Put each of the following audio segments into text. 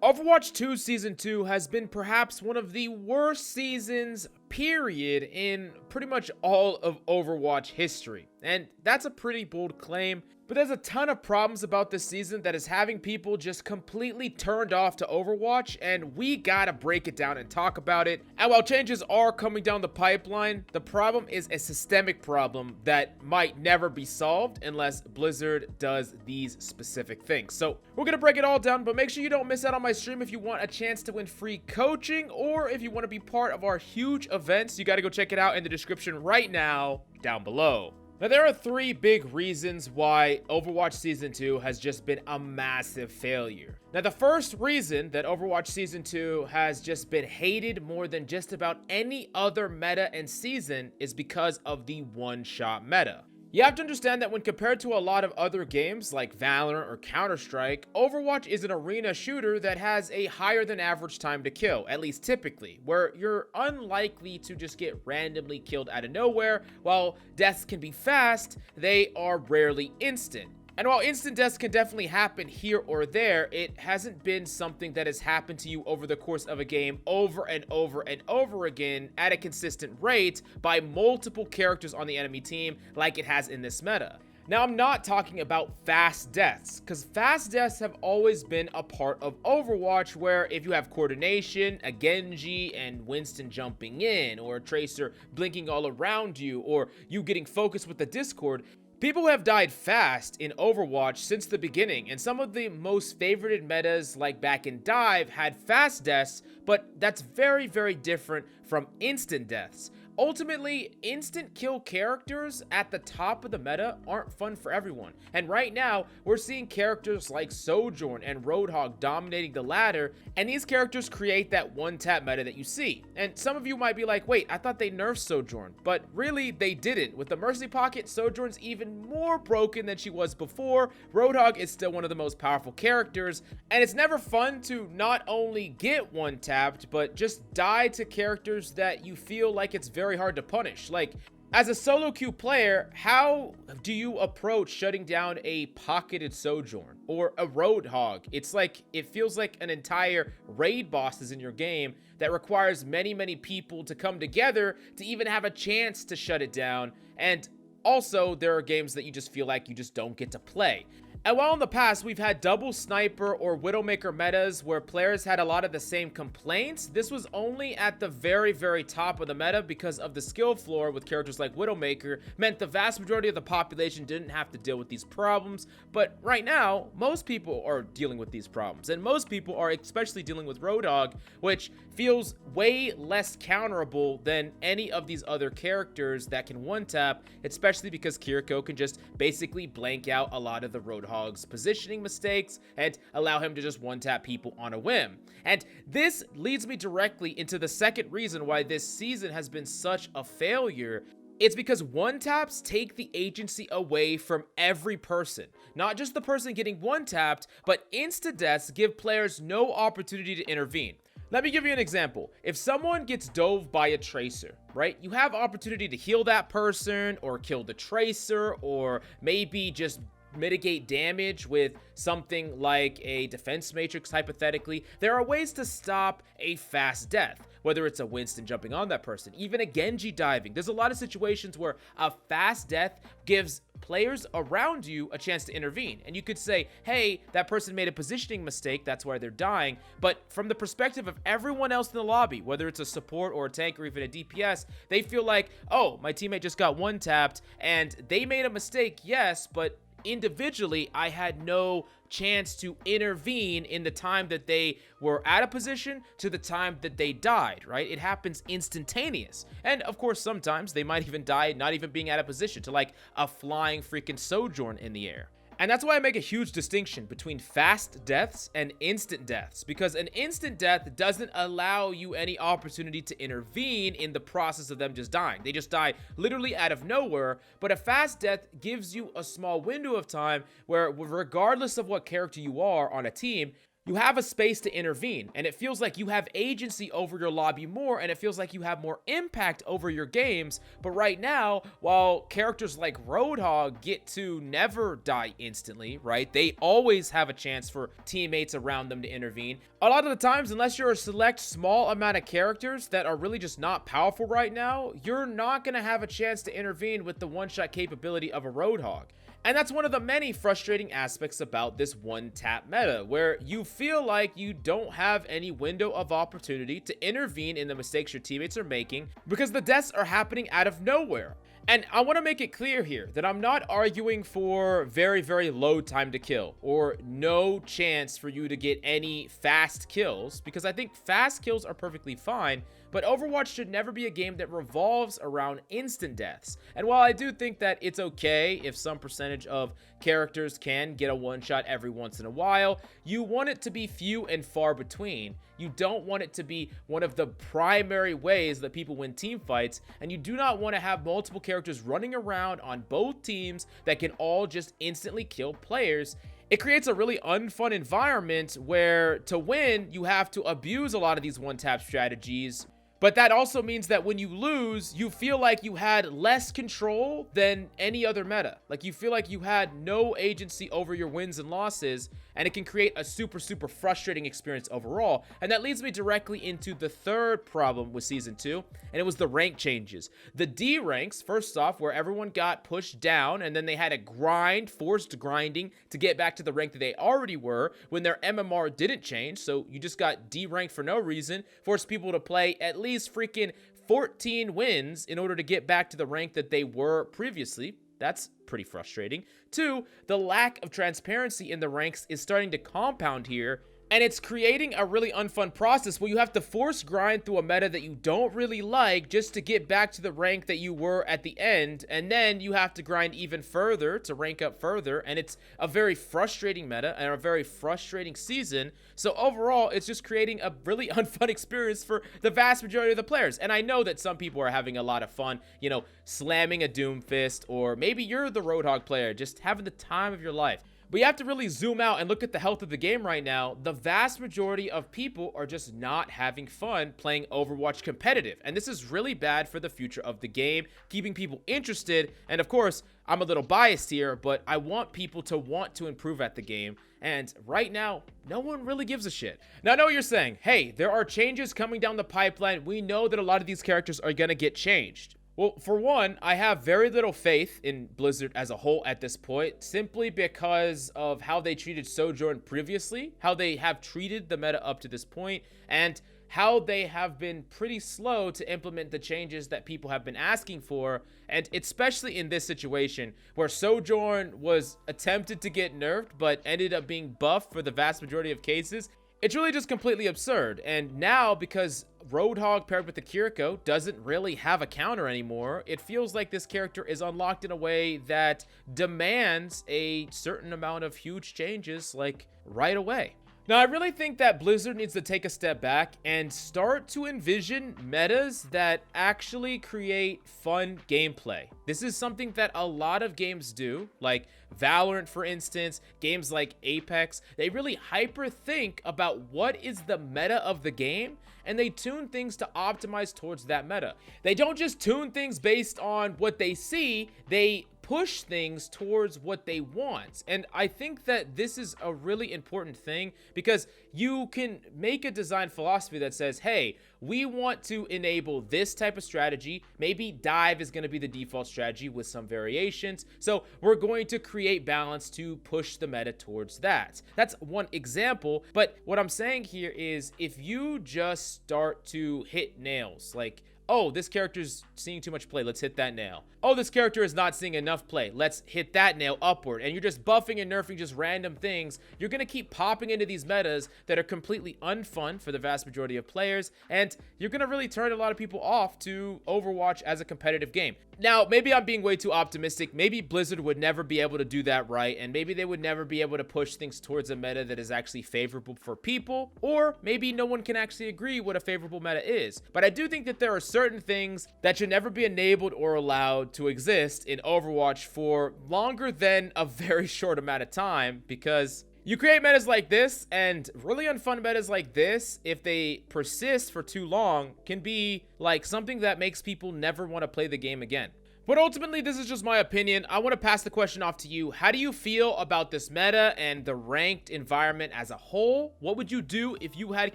Overwatch 2 Season 2 has been perhaps one of the worst seasons, period, in pretty much all of Overwatch history. And that's a pretty bold claim, but there's a ton of problems about this season that is having people just completely turned off to Overwatch, and we gotta break it down and talk about it. And while changes are coming down the pipeline, the problem is a systemic problem that might never be solved unless Blizzard does these specific things. So we're gonna break it all down, but make sure you don't miss out on my stream if you want a chance to win free coaching, or if you want to be part of our huge events. You gotta go check it out in the description right now down below. Now, there are three big reasons why Overwatch Season 2 has just been a massive failure. Now, the first reason that Overwatch Season 2 has just been hated more than just about any other meta and season is because of the one-shot meta. You have to understand that when compared to a lot of other games like Valorant or Counter-Strike, Overwatch is an arena shooter that has a higher than average time to kill, at least typically, where you're unlikely to just get randomly killed out of nowhere. While deaths can be fast, they are rarely instant. And while instant deaths can definitely happen here or there, it hasn't been something that has happened to you over the course of a game over and over and over again at a consistent rate by multiple characters on the enemy team like it has in this meta. Now, I'm not talking about fast deaths, because fast deaths have always been a part of Overwatch, where if you have coordination, a Genji and Winston jumping in, or a Tracer blinking all around you, or you getting focused with the Discord, people have died fast in Overwatch since the beginning, and some of the most favorited metas like back in Dive had fast deaths, but that's very, very different from instant deaths. Ultimately, instant kill characters at the top of the meta aren't fun for everyone. And right now, we're seeing characters like Sojourn and Roadhog dominating the ladder, and these characters create that one-tap meta that you see. And some of you might be like, wait, I thought they nerfed Sojourn. But really, they didn't. With the Mercy Pocket, Sojourn's even more broken than she was before. Roadhog is still one of the most powerful characters, and it's never fun to not only get one-tapped, but just die to characters that you feel like it's very hard to punish. Like, as a solo queue player, how do you approach shutting down a pocketed Sojourn or a Roadhog? It feels like an entire raid boss is in your game that requires many, many people to come together to even have a chance to shut it down. And also, there are games that you just feel like you just don't get to play. And while in the past we've had double sniper or Widowmaker metas where players had a lot of the same complaints, this was only at the very, very top of the meta because of the skill floor with characters like Widowmaker meant the vast majority of the population didn't have to deal with these problems. But right now, most people are dealing with these problems, and most people are especially dealing with Roadhog, which feels way less counterable than any of these other characters that can one-tap, especially because Kiriko can just basically blank out a lot of the Roadhog's positioning mistakes and allow him to just one-tap people on a whim. And this leads me directly into the second reason why this season has been such a failure. It's because one-taps take the agency away from every person. Not just the person getting one-tapped, but insta-deaths give players no opportunity to intervene. Let me give you an example. If someone gets dove by a Tracer, right? You have opportunity to heal that person or kill the Tracer, or maybe just mitigate damage with something like a defense matrix, hypothetically. There are ways to stop a fast death, whether it's a Winston jumping on that person, even a Genji diving. There's a lot of situations where a fast death gives players around you a chance to intervene. And you could say, hey, that person made a positioning mistake, that's why they're dying. But from the perspective of everyone else in the lobby, whether it's a support or a tank or even a DPS, they feel like, oh, my teammate just got one-tapped and they made a mistake, yes, but individually, I had no chance to intervene in the time that they were out of position to the time that they died, right? It happens instantaneous. And of course, sometimes they might even die not even being out of position to like a flying freaking Sojourn in the air. And that's why I make a huge distinction between fast deaths and instant deaths, because an instant death doesn't allow you any opportunity to intervene in the process of them just dying. They just die literally out of nowhere, but a fast death gives you a small window of time where, regardless of what character you are on a team, you have a space to intervene, and it feels like you have agency over your lobby more, and it feels like you have more impact over your games. But right now, while characters like Roadhog get to never die instantly, right? They always have a chance for teammates around them to intervene. A lot of the times, unless you're a select small amount of characters that are really just not powerful right now, you're not going to have a chance to intervene with the one-shot capability of a Roadhog. And that's one of the many frustrating aspects about this one-tap meta, where you feel like you don't have any window of opportunity to intervene in the mistakes your teammates are making because the deaths are happening out of nowhere. And I want to make it clear here that I'm not arguing for very, very low time to kill or no chance for you to get any fast kills, because I think fast kills are perfectly fine. But Overwatch should never be a game that revolves around instant deaths. And while I do think that it's okay if some percentage of characters can get a one-shot every once in a while, you want it to be few and far between. You don't want it to be one of the primary ways that people win team fights, and you do not want to have multiple characters running around on both teams that can all just instantly kill players. It creates a really unfun environment where to win, you have to abuse a lot of these one-tap strategies. But that also means that when you lose, you feel like you had less control than any other meta. Like you feel like you had no agency over your wins and losses, and it can create a super, super frustrating experience overall. And that leads me directly into the third problem with Season 2, and it was the rank changes. The D ranks, first off, where everyone got pushed down, and then they had to grind, forced grinding, to get back to the rank that they already were when their MMR didn't change. So you just got D ranked for no reason, forced people to play at least freaking 14 wins in order to get back to the rank that they were previously. That's pretty frustrating. 2, the lack of transparency in the ranks is starting to compound here, and it's creating a really unfun process where you have to force grind through a meta that you don't really like just to get back to the rank that you were at the end, and then you have to grind even further to rank up further, and it's a very frustrating meta and a very frustrating season. So overall, it's just creating a really unfun experience for the vast majority of the players. And I know that some people are having a lot of fun, you know, slamming a Doomfist, or maybe you're the Roadhog player just having the time of your life. But you have to really zoom out and look at the health of the game right now. The vast majority of people are just not having fun playing Overwatch competitive. And this is really bad for the future of the game, keeping people interested. And of course, I'm a little biased here, but I want people to want to improve at the game. And right now, no one really gives a shit. Now, I know what you're saying. Hey, there are changes coming down the pipeline. We know that a lot of these characters are going to get changed. Well, for one, I have very little faith in Blizzard as a whole at this point, simply because of how they treated Sojourn previously, how they have treated the meta up to this point, and how they have been pretty slow to implement the changes that people have been asking for. And especially in this situation where Sojourn was attempted to get nerfed but ended up being buffed for the vast majority of cases, it's really just completely absurd. And now, because Roadhog paired with the Kiriko doesn't really have a counter anymore, it feels like this character is unlocked in a way that demands a certain amount of huge changes, like, right away. Now, I really think that Blizzard needs to take a step back and start to envision metas that actually create fun gameplay. This is something that a lot of games do, like Valorant, for instance, games like Apex. They really hyper think about what is the meta of the game, and they tune things to optimize towards that meta. They don't just tune things based on what they see, they push things towards what they want. And I think that this is a really important thing, because you can make a design philosophy that says, hey, we want to enable this type of strategy. Maybe dive is going to be the default strategy with some variations. So we're going to create balance to push the meta towards that. That's one example. But what I'm saying here is, if you just start to hit nails, like, oh, this character's seeing too much play, let's hit that nail. Oh, this character is not seeing enough play, let's hit that nail upward. And you're just buffing and nerfing just random things. You're gonna keep popping into these metas that are completely unfun for the vast majority of players, and you're gonna really turn a lot of people off to Overwatch as a competitive game. Now, maybe I'm being way too optimistic. Maybe Blizzard would never be able to do that right, and maybe they would never be able to push things towards a meta that is actually favorable for people, or maybe no one can actually agree what a favorable meta is. But I do think that there are certain things that should never be enabled or allowed to exist in Overwatch for longer than a very short amount of time, because You create metas like this, and really unfun metas like this, if they persist for too long, can be like something that makes people never want to play the game again. But ultimately, this is just my opinion. I want to pass the question off to you. How do you feel about this meta and the ranked environment as a whole? What would you do if you had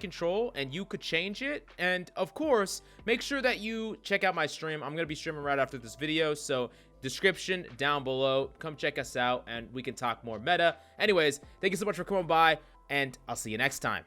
control and you could change it? And of course, make sure that you check out my stream. I'm going to be streaming right after this video, so description down below. Come check us out and we can talk more meta. Anyways, thank you so much for coming by, and I'll see you next time.